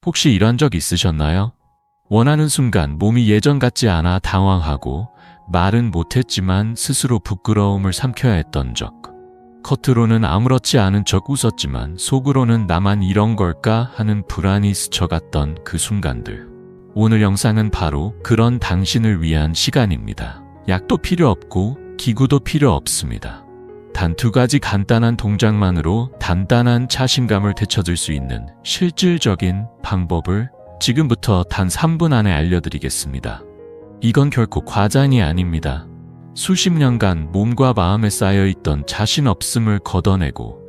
혹시 이런 적 있으셨나요? 원하는 순간 몸이 예전 같지 않아 당황하고 말은 못했지만 스스로 부끄러움을 삼켜야 했던 적. 겉으로는 아무렇지 않은 척 웃었지만 속으로는 나만 이런 걸까 하는 불안이 스쳐갔던 그 순간들. 오늘 영상은 바로 그런 당신을 위한 시간입니다. 약도 필요 없고 기구도 필요 없습니다. 단 2가지 간단한 동작만으로 단단한 자신감을 되찾을 수 있는 실질적인 방법을 지금부터 단 3분 안에 알려드리겠습니다. 이건 결코 과장이 아닙니다. 수십 년간 몸과 마음에 쌓여있던 자신 없음을 걷어내고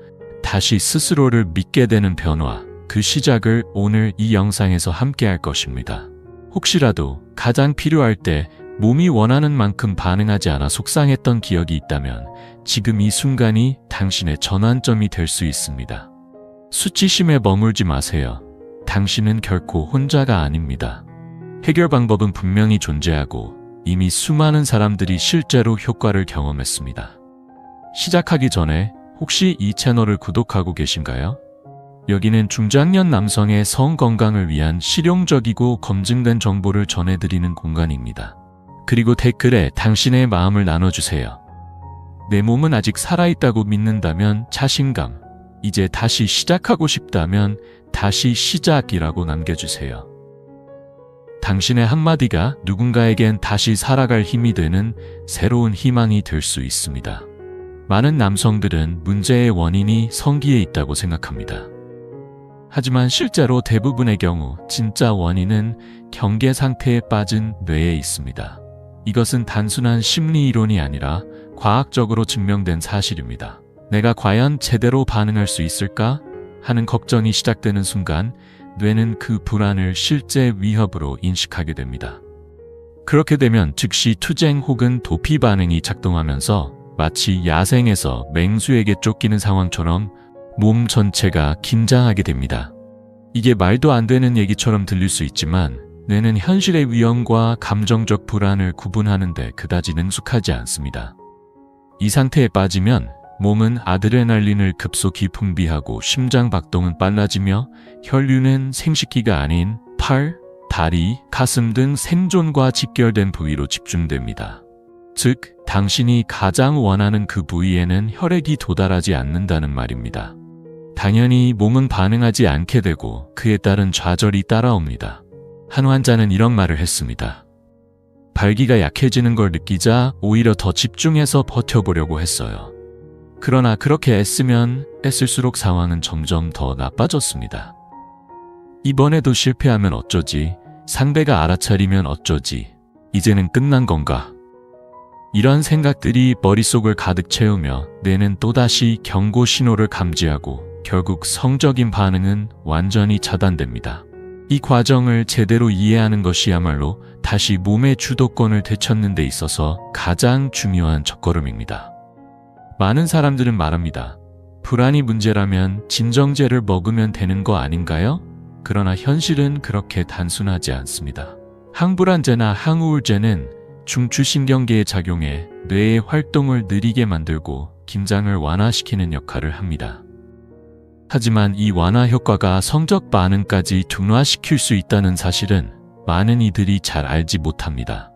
다시 스스로를 믿게 되는 변화, 그 시작을 오늘 이 영상에서 함께 할 것입니다. 혹시라도 가장 필요할 때 몸이 원하는 만큼 반응하지 않아 속상했던 기억이 있다면 지금 이 순간이 당신의 전환점이 될 수 있습니다. 수치심에 머물지 마세요. 당신은 결코 혼자가 아닙니다. 해결 방법은 분명히 존재하고 이미 수많은 사람들이 실제로 효과를 경험했습니다. 시작하기 전에 혹시 이 채널을 구독하고 계신가요? 여기는 중장년 남성의 성 건강을 위한 실용적이고 검증된 정보를 전해드리는 공간입니다. 그리고 댓글에 당신의 마음을 나눠주세요. 내 몸은 아직 살아있다고 믿는다면 자신감, 이제 다시 시작하고 싶다면 다시 시작이라고 남겨주세요. 당신의 한마디가 누군가에겐 다시 살아갈 힘이 되는 새로운 희망이 될 수 있습니다. 많은 남성들은 문제의 원인이 성기에 있다고 생각합니다. 하지만 실제로 대부분의 경우 진짜 원인은 경계 상태에 빠진 뇌에 있습니다. 이것은 단순한 심리 이론이 아니라 과학적으로 증명된 사실입니다. 내가 과연 제대로 반응할 수 있을까? 하는 걱정이 시작되는 순간 뇌는 그 불안을 실제 위협으로 인식하게 됩니다. 그렇게 되면 즉시 투쟁 혹은 도피 반응이 작동하면서 마치 야생에서 맹수에게 쫓기는 상황처럼 몸 전체가 긴장하게 됩니다. 이게 말도 안 되는 얘기처럼 들릴 수 있지만 뇌는 현실의 위험과 감정적 불안을 구분하는 데 그다지 능숙하지 않습니다. 이 상태에 빠지면 몸은 아드레날린을 급속히 분비하고 심장 박동은 빨라지며 혈류는 생식기가 아닌 팔, 다리, 가슴 등 생존과 직결된 부위로 집중됩니다. 즉, 당신이 가장 원하는 그 부위에는 혈액이 도달하지 않는다는 말입니다. 당연히 몸은 반응하지 않게 되고 그에 따른 좌절이 따라옵니다. 한 환자는 이런 말을 했습니다. 발기가 약해지는 걸 느끼자 오히려 더 집중해서 버텨보려고 했어요. 그러나 그렇게 애쓰면 애쓸수록 상황은 점점 더 나빠졌습니다. 이번에도 실패하면 어쩌지? 상대가 알아차리면 어쩌지? 이제는 끝난 건가? 이런 생각들이 머릿속을 가득 채우며 뇌는 또다시 경고 신호를 감지하고 결국 성적인 반응은 완전히 차단됩니다. 이 과정을 제대로 이해하는 것이야말로 다시 몸의 주도권을 되찾는 데 있어서 가장 중요한 첫걸음입니다. 많은 사람들은 말합니다. 불안이 문제라면 진정제를 먹으면 되는 거 아닌가요? 그러나 현실은 그렇게 단순하지 않습니다. 항불안제나 항우울제는 중추신경계에 작용해 뇌의 활동을 느리게 만들고 긴장을 완화시키는 역할을 합니다. 하지만 이 완화 효과가 성적 반응까지 둔화시킬 수 있다는 사실은 많은 이들이 잘 알지 못합니다.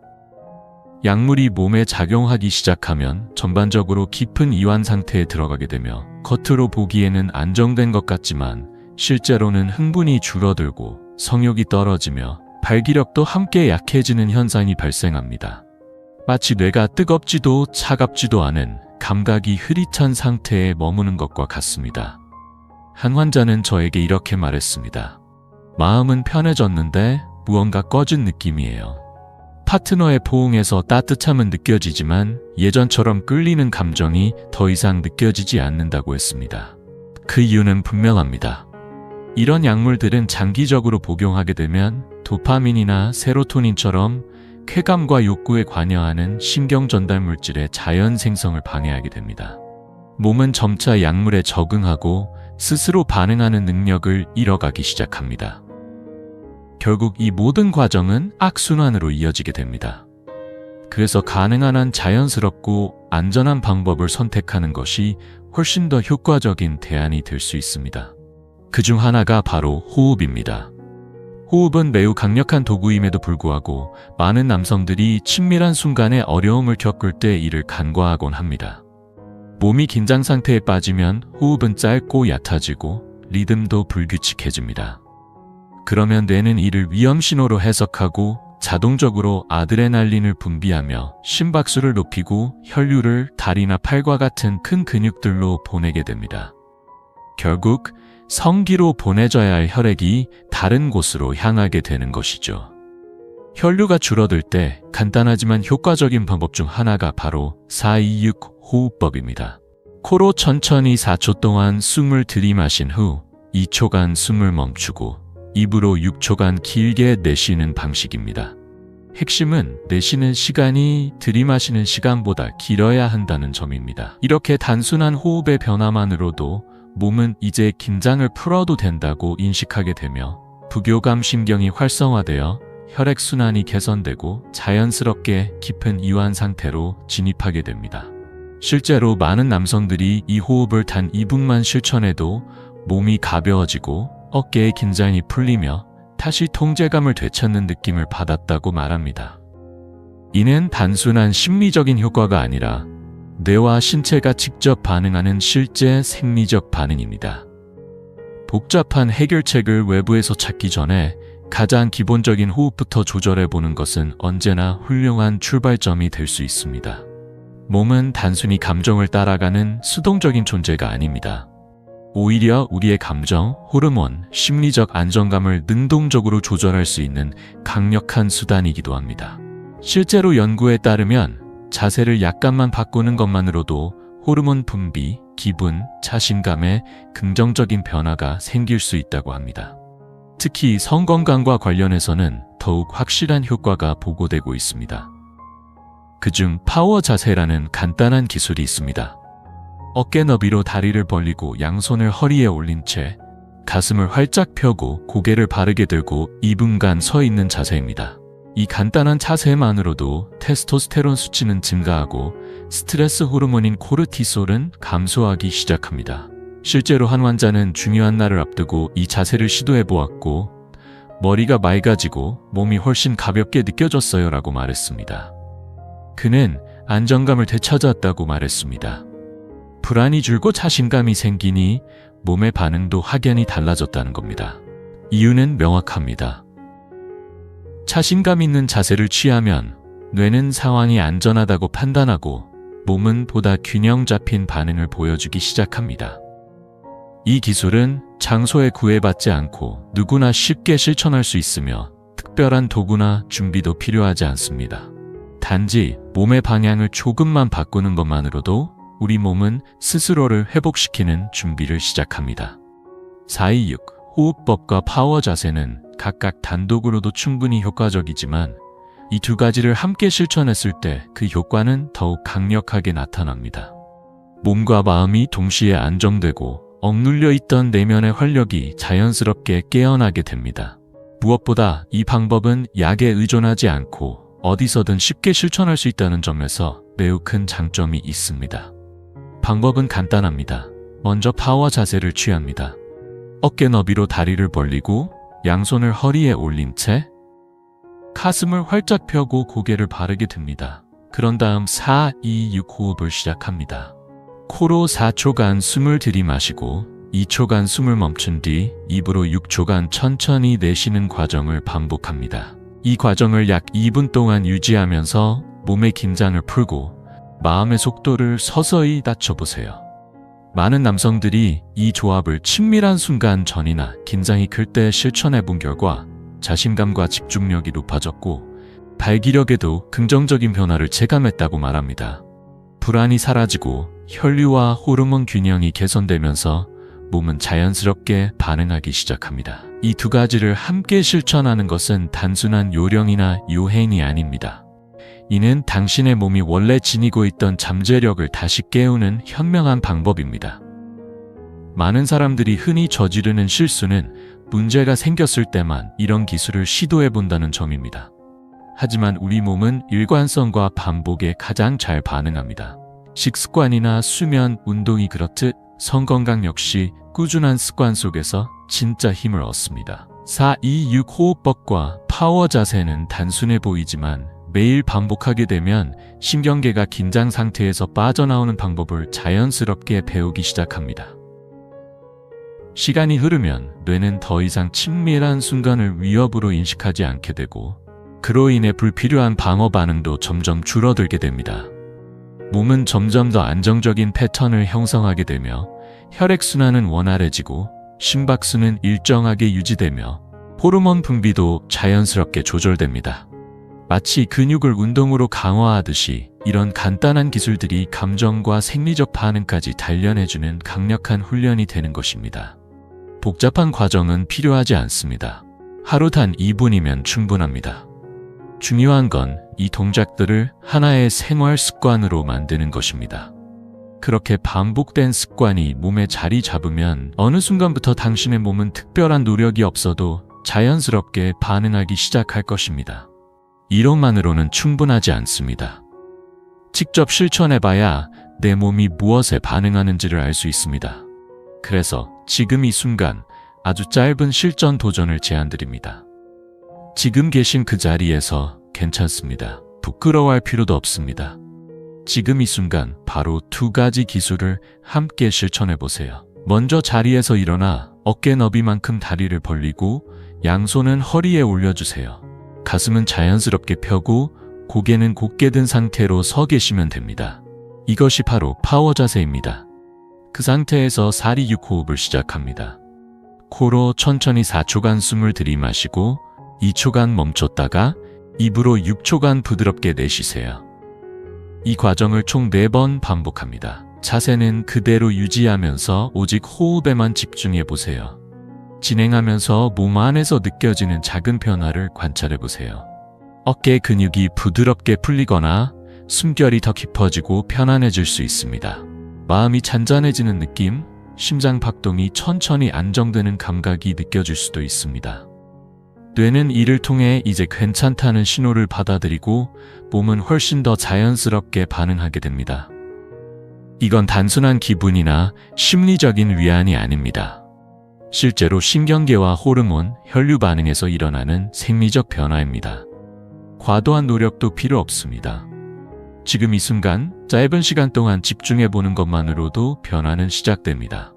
약물이 몸에 작용하기 시작하면 전반적으로 깊은 이완 상태에 들어가게 되며 겉으로 보기에는 안정된 것 같지만 실제로는 흥분이 줄어들고 성욕이 떨어지며 발기력도 함께 약해지는 현상이 발생합니다. 마치 뇌가 뜨겁지도 차갑지도 않은 감각이 흐릿한 상태에 머무는 것과 같습니다. 한 환자는 저에게 이렇게 말했습니다. 마음은 편해졌는데 무언가 꺼진 느낌이에요. 파트너의 포옹에서 따뜻함은 느껴지지만 예전처럼 끌리는 감정이 더 이상 느껴지지 않는다고 했습니다. 그 이유는 분명합니다. 이런 약물들은 장기적으로 복용하게 되면 도파민이나 세로토닌처럼 쾌감과 욕구에 관여하는 신경 전달 물질의 자연 생성을 방해하게 됩니다. 몸은 점차 약물에 적응하고 스스로 반응하는 능력을 잃어가기 시작합니다. 결국 이 모든 과정은 악순환으로 이어지게 됩니다. 그래서 가능한 한 자연스럽고 안전한 방법을 선택하는 것이 훨씬 더 효과적인 대안이 될 수 있습니다. 그중 하나가 바로 호흡입니다. 호흡은 매우 강력한 도구임에도 불구하고 많은 남성들이 친밀한 순간에 어려움을 겪을 때 이를 간과하곤 합니다. 몸이 긴장 상태에 빠지면 호흡은 짧고 얕아지고 리듬도 불규칙해집니다. 그러면 뇌는 이를 위험 신호로 해석하고 자동적으로 아드레날린을 분비하며 심박수를 높이고 혈류를 다리나 팔과 같은 큰 근육들로 보내게 됩니다. 결국 성기로 보내져야 할 혈액이 다른 곳으로 향하게 되는 것이죠. 혈류가 줄어들 때 간단하지만 효과적인 방법 중 하나가 바로 4-2-6 호흡법입니다. 코로 천천히 4초 동안 숨을 들이마신 후 2초간 숨을 멈추고 입으로 6초간 길게 내쉬는 방식입니다. 핵심은 내쉬는 시간이 들이마시는 시간보다 길어야 한다는 점입니다. 이렇게 단순한 호흡의 변화만으로도 몸은 이제 긴장을 풀어도 된다고 인식하게 되며 부교감 신경이 활성화되어 혈액순환이 개선되고 자연스럽게 깊은 이완 상태로 진입하게 됩니다. 실제로 많은 남성들이 이 호흡을 단 2분만 실천해도 몸이 가벼워지고 어깨의 긴장이 풀리며 다시 통제감을 되찾는 느낌을 받았다고 말합니다. 이는 단순한 심리적인 효과가 아니라 뇌와 신체가 직접 반응하는 실제 생리적 반응입니다. 복잡한 해결책을 외부에서 찾기 전에 가장 기본적인 호흡부터 조절해보는 것은 언제나 훌륭한 출발점이 될 수 있습니다. 몸은 단순히 감정을 따라가는 수동적인 존재가 아닙니다. 오히려 우리의 감정, 호르몬, 심리적 안정감을 능동적으로 조절할 수 있는 강력한 수단이기도 합니다. 실제로 연구에 따르면 자세를 약간만 바꾸는 것만으로도 호르몬 분비, 기분, 자신감에 긍정적인 변화가 생길 수 있다고 합니다. 특히 성건강과 관련해서는 더욱 확실한 효과가 보고되고 있습니다. 그중 파워 자세라는 간단한 기술이 있습니다. 어깨 너비로 다리를 벌리고 양손을 허리에 올린 채 가슴을 활짝 펴고 고개를 바르게 들고 2분간 서 있는 자세입니다. 이 간단한 자세만으로도 테스토스테론 수치는 증가하고 스트레스 호르몬인 코르티솔은 감소하기 시작합니다. 실제로 한 환자는 중요한 날을 앞두고 이 자세를 시도해 보았고 머리가 맑아지고 몸이 훨씬 가볍게 느껴졌어요 라고 말했습니다. 그는 안정감을 되찾았다고 말했습니다. 불안이 줄고 자신감이 생기니 몸의 반응도 확연히 달라졌다는 겁니다. 이유는 명확합니다. 자신감 있는 자세를 취하면 뇌는 상황이 안전하다고 판단하고 몸은 보다 균형 잡힌 반응을 보여주기 시작합니다. 이 기술은 장소에 구애받지 않고 누구나 쉽게 실천할 수 있으며 특별한 도구나 준비도 필요하지 않습니다. 단지 몸의 방향을 조금만 바꾸는 것만으로도 우리 몸은 스스로를 회복시키는 준비를 시작합니다. 4-2-6 호흡법과 파워 자세는 각각 단독으로도 충분히 효과적이지만 이 두 가지를 함께 실천했을 때 그 효과는 더욱 강력하게 나타납니다. 몸과 마음이 동시에 안정되고 억눌려 있던 내면의 활력이 자연스럽게 깨어나게 됩니다. 무엇보다 이 방법은 약에 의존하지 않고 어디서든 쉽게 실천할 수 있다는 점에서 매우 큰 장점이 있습니다. 방법은 간단합니다. 먼저 파워 자세를 취합니다. 어깨 너비로 다리를 벌리고 양손을 허리에 올린 채 가슴을 활짝 펴고 고개를 바르게 듭니다. 그런 다음 4-2-6 호흡을 시작합니다. 코로 4초간 숨을 들이마시고 2초간 숨을 멈춘 뒤 입으로 6초간 천천히 내쉬는 과정을 반복합니다. 이 과정을 약 2분 동안 유지하면서 몸의 긴장을 풀고 마음의 속도를 서서히 낮춰보세요. 많은 남성들이 이 조합을 친밀한 순간 전이나 긴장이 클 때 실천해본 결과 자신감과 집중력이 높아졌고 발기력에도 긍정적인 변화를 체감했다고 말합니다. 불안이 사라지고 혈류와 호르몬 균형이 개선되면서 몸은 자연스럽게 반응하기 시작합니다. 이 두 가지를 함께 실천하는 것은 단순한 요령이나 요행이 아닙니다. 이는 당신의 몸이 원래 지니고 있던 잠재력을 다시 깨우는 현명한 방법입니다. 많은 사람들이 흔히 저지르는 실수는 문제가 생겼을 때만 이런 기술을 시도해본다는 점입니다. 하지만 우리 몸은 일관성과 반복에 가장 잘 반응합니다. 식습관이나 수면, 운동이 그렇듯 성건강 역시 꾸준한 습관 속에서 진짜 힘을 얻습니다. 4-2-6 호흡법과 파워 자세는 단순해 보이지만 매일 반복하게 되면 신경계가 긴장 상태에서 빠져나오는 방법을 자연스럽게 배우기 시작합니다. 시간이 흐르면 뇌는 더 이상 친밀한 순간을 위협으로 인식하지 않게 되고 그로 인해 불필요한 방어 반응도 점점 줄어들게 됩니다. 몸은 점점 더 안정적인 패턴을 형성하게 되며 혈액순환은 원활해지고 심박수는 일정하게 유지되며 호르몬 분비도 자연스럽게 조절됩니다. 마치 근육을 운동으로 강화하듯이 이런 간단한 기술들이 감정과 생리적 반응까지 단련해주는 강력한 훈련이 되는 것입니다. 복잡한 과정은 필요하지 않습니다. 하루 단 2분이면 충분합니다. 중요한 건 이 동작들을 하나의 생활 습관으로 만드는 것입니다. 그렇게 반복된 습관이 몸에 자리 잡으면 어느 순간부터 당신의 몸은 특별한 노력이 없어도 자연스럽게 반응하기 시작할 것입니다. 이론만으로는 충분하지 않습니다. 직접 실천해봐야 내 몸이 무엇에 반응하는지를 알 수 있습니다. 그래서 지금 이 순간 아주 짧은 실전 도전을 제안드립니다. 지금 계신 그 자리에서 괜찮습니다. 부끄러워할 필요도 없습니다. 지금 이 순간 바로 2가지 기술을 함께 실천해보세요. 먼저 자리에서 일어나 어깨 너비만큼 다리를 벌리고 양손은 허리에 올려주세요. 가슴은 자연스럽게 펴고 고개는 곧게 든 상태로 서 계시면 됩니다. 이것이 바로 파워 자세입니다. 그 상태에서 4-2-6 호흡을 시작합니다. 코로 천천히 4초간 숨을 들이마시고 2초간 멈췄다가 입으로 6초간 부드럽게 내쉬세요. 이 과정을 총 4번 반복합니다. 자세는 그대로 유지하면서 오직 호흡에만 집중해 보세요. 진행하면서 몸 안에서 느껴지는 작은 변화를 관찰해 보세요. 어깨 근육이 부드럽게 풀리거나 숨결이 더 깊어지고 편안해질 수 있습니다. 마음이 잔잔해지는 느낌, 심장 박동이 천천히 안정되는 감각이 느껴질 수도 있습니다. 뇌는 이를 통해 이제 괜찮다는 신호를 받아들이고 몸은 훨씬 더 자연스럽게 반응하게 됩니다. 이건 단순한 기분이나 심리적인 위안이 아닙니다. 실제로 신경계와 호르몬, 혈류 반응에서 일어나는 생리적 변화입니다. 과도한 노력도 필요 없습니다. 지금 이 순간 짧은 시간 동안 집중해보는 것만으로도 변화는 시작됩니다.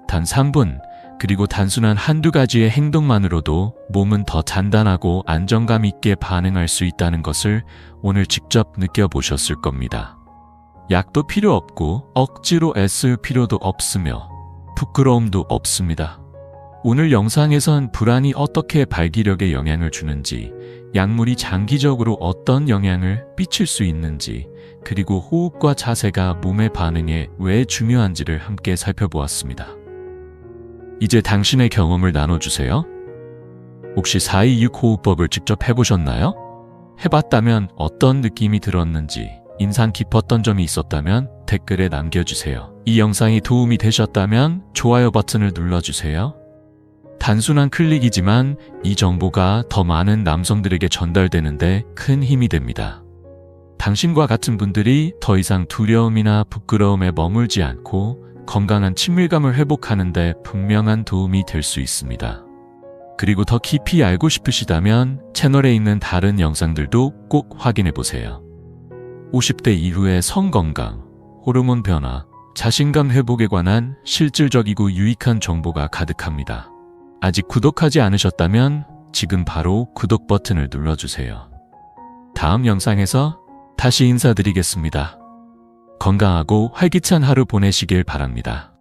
단 3분, 그리고 단순한 1-2가지의 행동만으로도 몸은 더 단단하고 안정감 있게 반응할 수 있다는 것을 오늘 직접 느껴보셨을 겁니다. 약도 필요 없고 억지로 애쓸 필요도 없으며 부끄러움도 없습니다. 오늘 영상에선 불안이 어떻게 발기력에 영향을 주는지, 약물이 장기적으로 어떤 영향을 끼칠 수 있는지, 그리고 호흡과 자세가 몸의 반응에 왜 중요한지를 함께 살펴보았습니다. 이제 당신의 경험을 나눠주세요. 혹시 4-2-6 호흡법을 직접 해보셨나요? 해봤다면 어떤 느낌이 들었는지, 인상 깊었던 점이 있었다면 댓글에 남겨주세요. 이 영상이 도움이 되셨다면 좋아요 버튼을 눌러주세요. 단순한 클릭이지만 이 정보가 더 많은 남성들에게 전달되는데 큰 힘이 됩니다. 당신과 같은 분들이 더 이상 두려움이나 부끄러움에 머물지 않고 건강한 친밀감을 회복하는 데 분명한 도움이 될 수 있습니다. 그리고 더 깊이 알고 싶으시다면 채널에 있는 다른 영상들도 꼭 확인해 보세요. 50대 이후의 성건강, 호르몬 변화, 자신감 회복에 관한 실질적이고 유익한 정보가 가득합니다. 아직 구독하지 않으셨다면 지금 바로 구독 버튼을 눌러주세요. 다음 영상에서 다시 인사드리겠습니다. 건강하고 활기찬 하루 보내시길 바랍니다.